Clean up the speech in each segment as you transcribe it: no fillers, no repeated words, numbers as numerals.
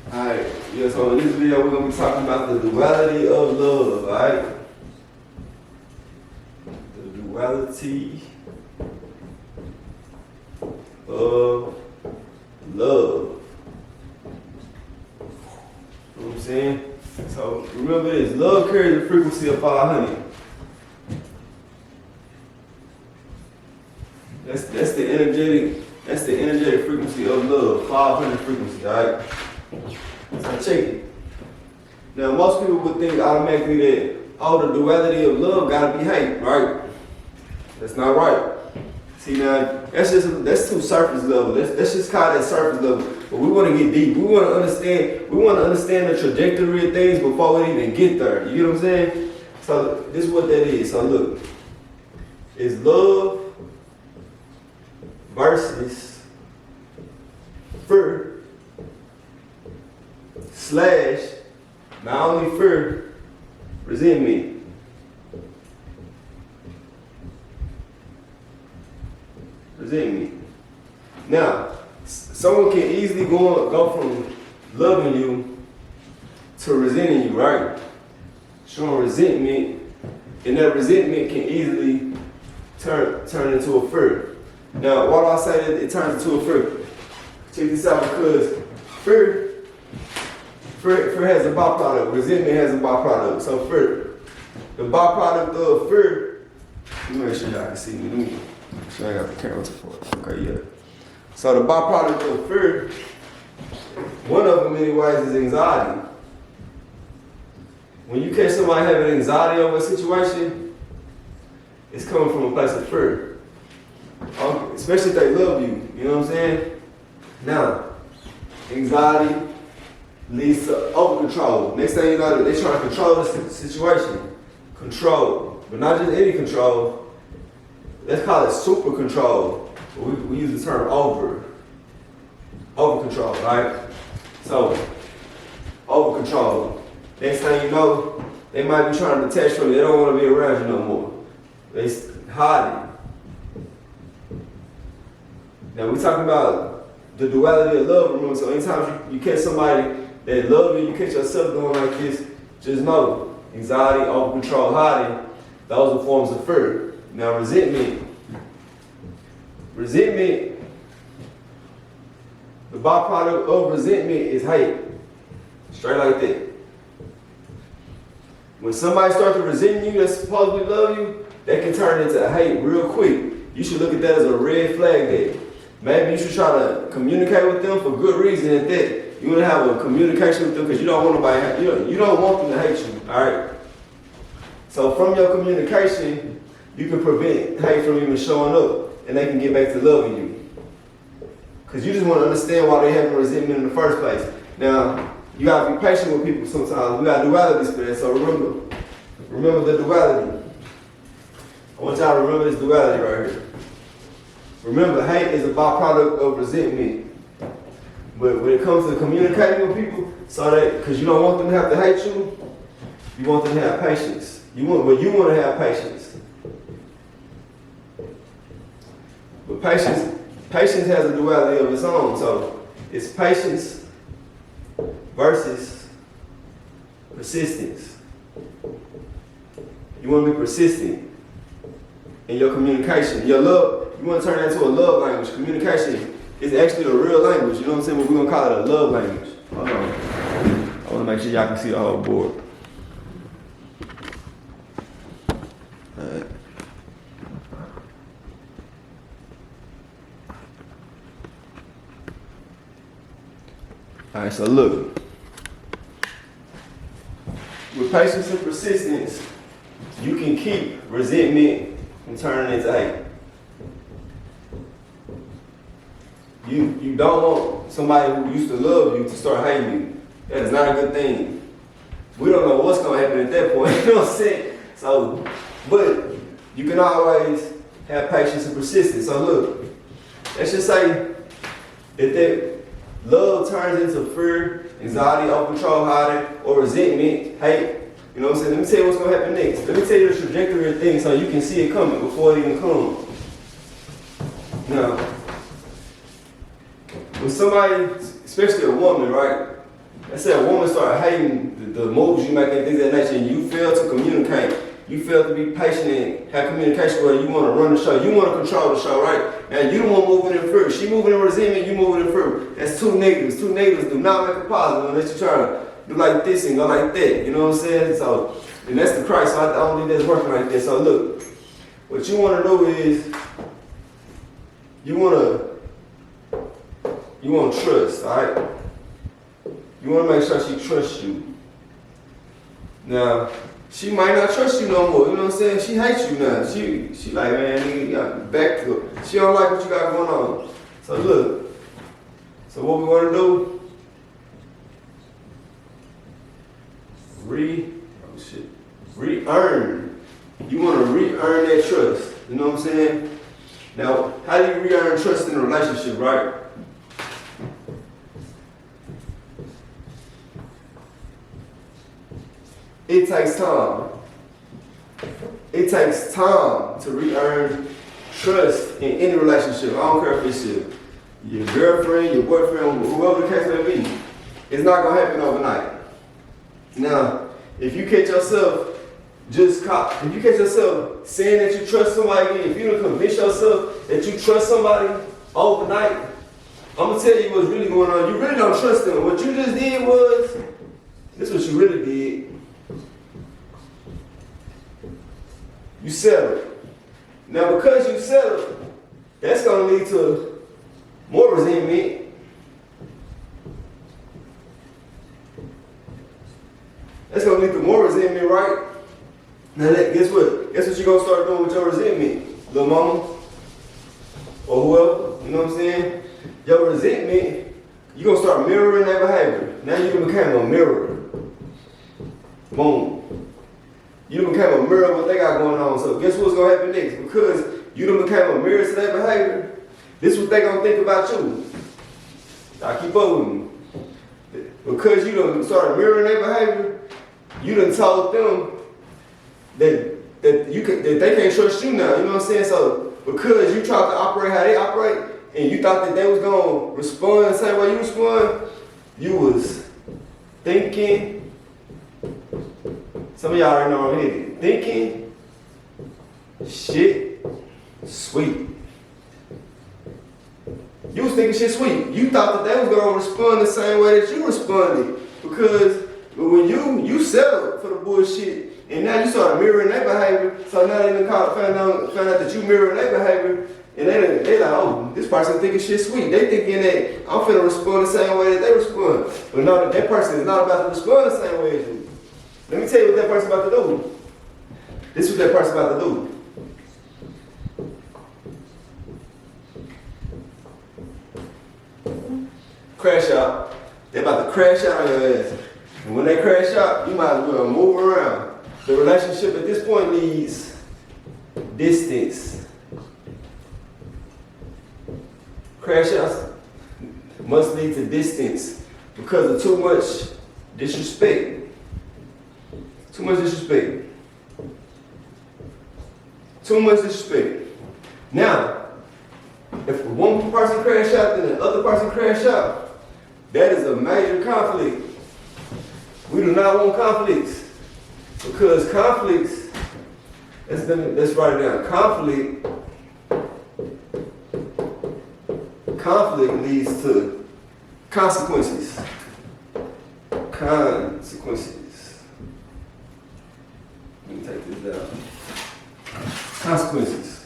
Alright, yeah, so in this video we're going to be talking about the duality of love, alright? The duality of love. You know what I'm saying? So remember this, love carries the frequency of 500. That's the energetic frequency of love, 500 frequency, alright? So check it. Now most people would think automatically that, oh, the duality of love gotta be hate, right? That's not right. See now, that's too surface level. Let's just call that surface level. But we want to get deep. We want to understand the trajectory of things before we even get there. You get what I'm saying? So this is what that is. So look, it's love versus fear slash not only fear, resentment. Resentment. Now, someone can easily go from loving you to resenting you, right? Showing resentment, and that resentment can easily turn into a fear. Now, why do I say that it turns into a fear? Check this out, because fear has a byproduct, resentment has a byproduct. So fear, the byproduct of fear, let me make sure y'all can see me. Let me make sure I got the camera to for it. Okay, yeah. So the byproduct of fear, one of them anyways is anxiety. When you catch somebody having anxiety over a situation, it's coming from a place of fear. Especially if they love you, you know what I'm saying? Now, anxiety leads to over control. Next thing you know, they're trying to control the situation. Control, but not just any control. Let's call it super control. We use the term over control, right? So, over control. Next thing you know, they might be trying to detach from you. They don't want to be around you no more. They hiding. Now we're talking about the duality of love. Remember, so anytime you catch somebody that love you, you catch yourself doing like this, just know anxiety, over control, hiding. Those are forms of fear. Now resentment, the byproduct of resentment is hate. Straight like that. When somebody starts to resent you that's supposedly love you, that can turn into hate real quick. You should look at that as a red flag there. Maybe you should try to communicate with them for good reason at that. You want to have a communication with them because you don't want nobody, you don't want them to hate you, all right? So from your communication, you can prevent hate from even showing up, and they can get back to loving you. Because you just want to understand why they have resentment in the first place. Now, you got to be patient with people sometimes. We got dualities for that, so remember the duality. I want y'all to remember this duality right here. Remember, hate is a byproduct of resentment. But when it comes to communicating with people, so that, because you don't want them to have to hate you, you want them to have patience. You want to have patience. But patience has a duality of its own. So it's patience versus persistence. You want to be persistent in your communication. Your love, you want to turn that into a love language. Communication is actually a real language. You know what I'm saying? But we're going to call it a love language. Hold on. I want to make sure y'all can see the whole board. Alright. Alright, so look. With patience and persistence, you can keep resentment from turning into hate. You don't want somebody who used to love you to start hating you. That is not a good thing. We don't know what's going to happen at that point. You know what I'm saying? So, but you can always have patience and persistence. So look, let's just say that love turns into fear, anxiety, over control, hiding, or resentment, hate. You know what I'm saying? Let me tell you what's going to happen next. Let me tell you the trajectory of things so you can see it coming before it even comes. Now, when somebody, especially a woman, right? let's say a woman start hating the moves you make and things of that nature, and you fail to communicate, you fail to be patient and have communication where you want to run the show, you want to control the show, right? And you the one moving in fear. She moving in resentment, you moving in fear. That's two negatives. Two negatives do not make a positive unless you try to do like this and go like that. You know what I'm saying? So, and that's the Christ. So I don't think that's working like that. So look, what you want to do is you want to trust, all right? You want to make sure she trusts you. Now, she might not trust you no more. You know what I'm saying? She hates you now. She like, man, nigga, you got back to her. She don't like what you got going on. So look. So what we want to do? Re-earn. You want to re-earn that trust. You know what I'm saying? Now, how do you re-earn trust in a relationship, right? It takes time. It takes time to re-earn trust in any relationship. I don't care if it's your girlfriend, your boyfriend, whoever the case may be. It's not going to happen overnight. Now, if you catch yourself saying that you trust somebody, if you don't convince yourself that you trust somebody overnight, I'm going to tell you what's really going on. You really don't trust them. What you just did was, this is what you really did. You settled. Now, because you settled, that's going to lead to more resentment. That's going to lead to more resentment, right? Now, guess what? Guess what you're going to start doing with your resentment, little mama? Or whoever, you know what I'm saying? Your resentment, you're going to start mirroring that behavior. Now you became a mirror. Boom. You done became a mirror of what they got going on. So guess what's going to happen next? Because you done became a mirror to that behavior, this is what they going to think about you. Now keep up with me. Because you done started mirroring their behavior, you done told them that they can't trust you now. You know what I'm saying? So because you tried to operate how they operate, and you thought that they was going to respond the same way you respond, you was thinking. Some of y'all already know what I'm hitting. Thinking, shit, sweet. You was thinking shit sweet. You thought that they was gonna respond the same way that you responded. Because when you settled for the bullshit, and now you started mirroring their behavior, so now they found out that you mirroring their behavior, and they like, oh, this person thinking shit sweet. They thinking that I'm finna respond the same way that they respond. But no, that person is not about to respond the same way as you. Let me tell you what that person about to do. This is what that person about to do. Crash out. They're about to crash out on your ass. And when they crash out, you might as well move around. The relationship at this point needs distance. Crash outs must lead to distance because of too much disrespect. Too much disrespect. Too much disrespect. Now, if one person crash out and the other person crash out, that is a major conflict. We do not want conflicts. Because conflicts, let's write it down. Conflict leads to consequences. Consequences. Let me take this down. Consequences.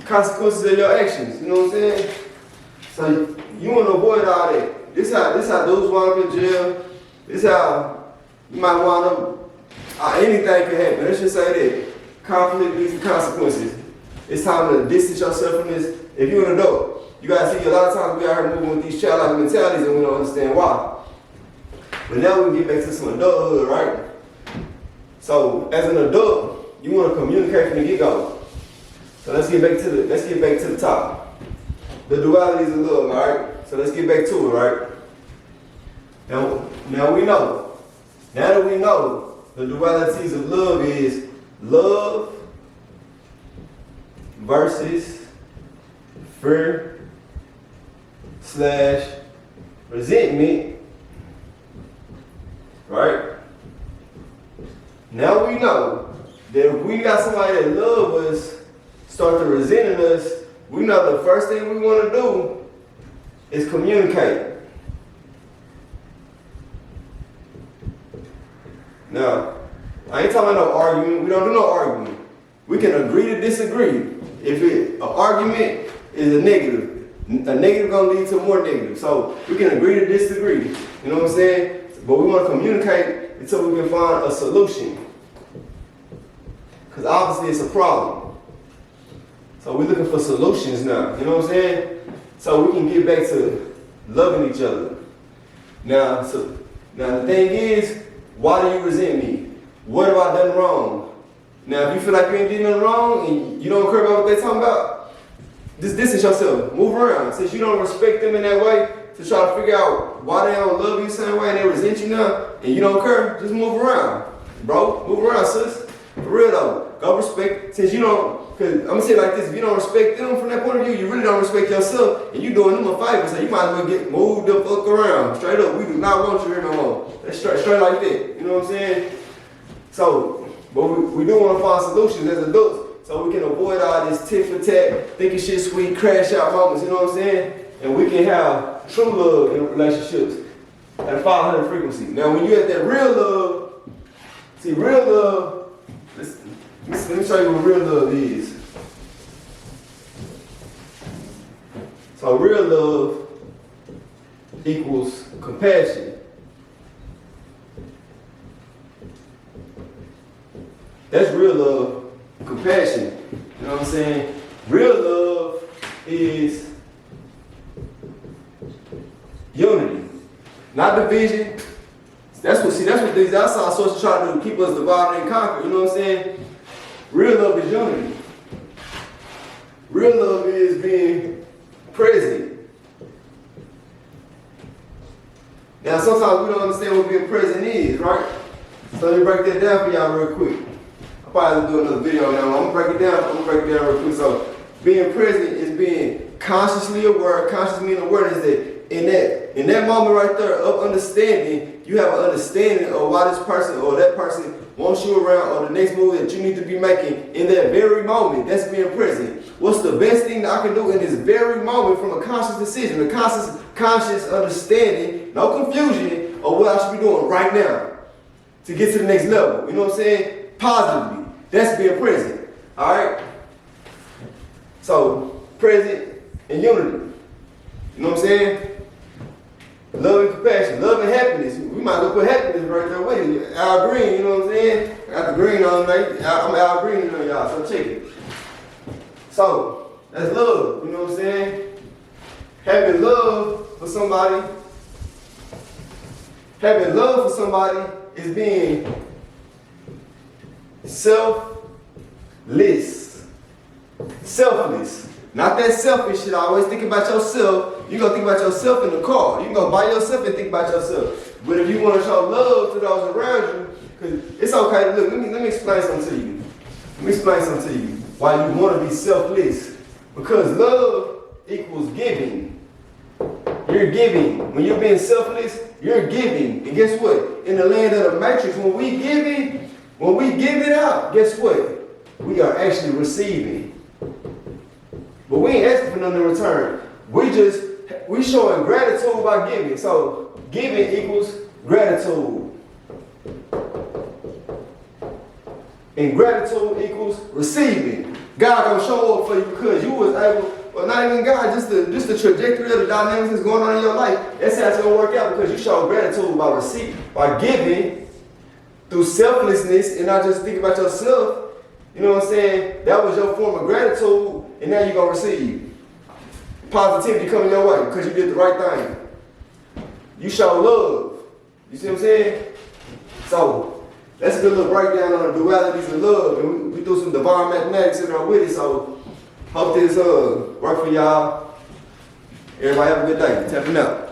Consequences of your actions. You know what I'm saying? So you want to avoid all that. This how dudes wind up in jail. This how you might wind up. Anything can happen. Let's just say that conflict leads to consequences. It's time to distance yourself from this. If you're an adult, you gotta see a lot of times we out here moving with these childlike mentalities and we don't understand why. But now we can get back to some adulthood, right? So as an adult, you want to communicate from the get-go. So let's get back to the top. The dualities of love, all right? So let's get back to it, right? Now we know. Now that we know, the dualities of love is love versus fear / resentment right? Now we know that if we got somebody that loves us, start to resenting us, we know the first thing we want to do is communicate. Now, I ain't talking about no arguing. We don't do no arguing. We can agree to disagree. If an argument is a negative gonna lead to more negative. So we can agree to disagree. You know what I'm saying? But we want to communicate until we can find a solution. Because obviously it's a problem. So we're looking for solutions now. You know what I'm saying? So we can get back to loving each other. Now the thing is, why do you resent me? What have I done wrong? Now, if you feel like you ain't did nothing wrong and you don't care about what they're talking about, just distance yourself. Move around. Since you don't respect them in that way, to try to figure out why they don't love you the same way and they resent you now, and you don't care, just move around. Bro, move around, sis. For real though. Go respect. Since you don't, because I'm going to say it like this, if you don't respect them from that point of view, you really don't respect yourself, and you doing them a favor, so you might as well get moved the fuck around. Straight up, we do not want you here no more. That's straight like that. You know what I'm saying? So, but we do want to find solutions as adults, so we can avoid all this tit for tat, thinking shit sweet, crash out moments, you know what I'm saying? And we can have true love in relationships at a 500 frequency. Now, when you at that real love, see, real love, let me show you what real love is. So real love equals compassion. That's real love, compassion. You know what I'm saying? Real love is unity, not division. That's what these outside sources try to do, keep us divided and conquer. You know what I'm saying? Real love is unity. Real love is being present. Now, sometimes we don't understand what being present is, right? So let me break that down for y'all real quick. I'll probably do another video now. I'm gonna break it down real quick. So, being present is being consciously aware. Conscious meaning awareness that in that moment right there of understanding, you have an understanding of why this person or that person wants you around, or the next move that you need to be making in that very moment. That's being present. What's the best thing that I can do in this very moment from a conscious decision, a conscious understanding, no confusion of what I should be doing right now to get to the next level. You know what I'm saying? Positively. That's being present. All right? So, present and unity. You know what I'm saying? Love and compassion, love and happiness. We might as well put happiness right there with you. Al Green, you know what I'm saying? I got the green on, right? I'm Al Green, you know, y'all, so check it. So, that's love, you know what I'm saying? Having love for somebody is being selfless. Not that selfish shit. I always think about yourself. You're going to think about yourself in the car. You can go by yourself and think about yourself. But if you want to show love to those around you, because it's okay. Look, let me explain something to you. Why you want to be selfless. Because love equals giving. You're giving. When you're being selfless, you're giving. And guess what? In the land of the matrix, when we give it out, guess what? We are actually receiving. But we ain't asking for nothing in return. We showing gratitude by giving. So giving equals gratitude. And gratitude equals receiving. God gonna show up for you because you was able, well, not even God, just the trajectory of the dynamics that's going on in your life. That's how it's gonna work out, because you show gratitude by giving through selflessness and not just thinking about yourself. You know what I'm saying? That was your form of gratitude, and now you're going to receive positivity coming your way because you did the right thing. You show love. You see what I'm saying? So, that's a good little breakdown on the dualities of love. And we threw some divine mathematics in there with it, so hope this work for y'all. Everybody have a good day. Tapping out.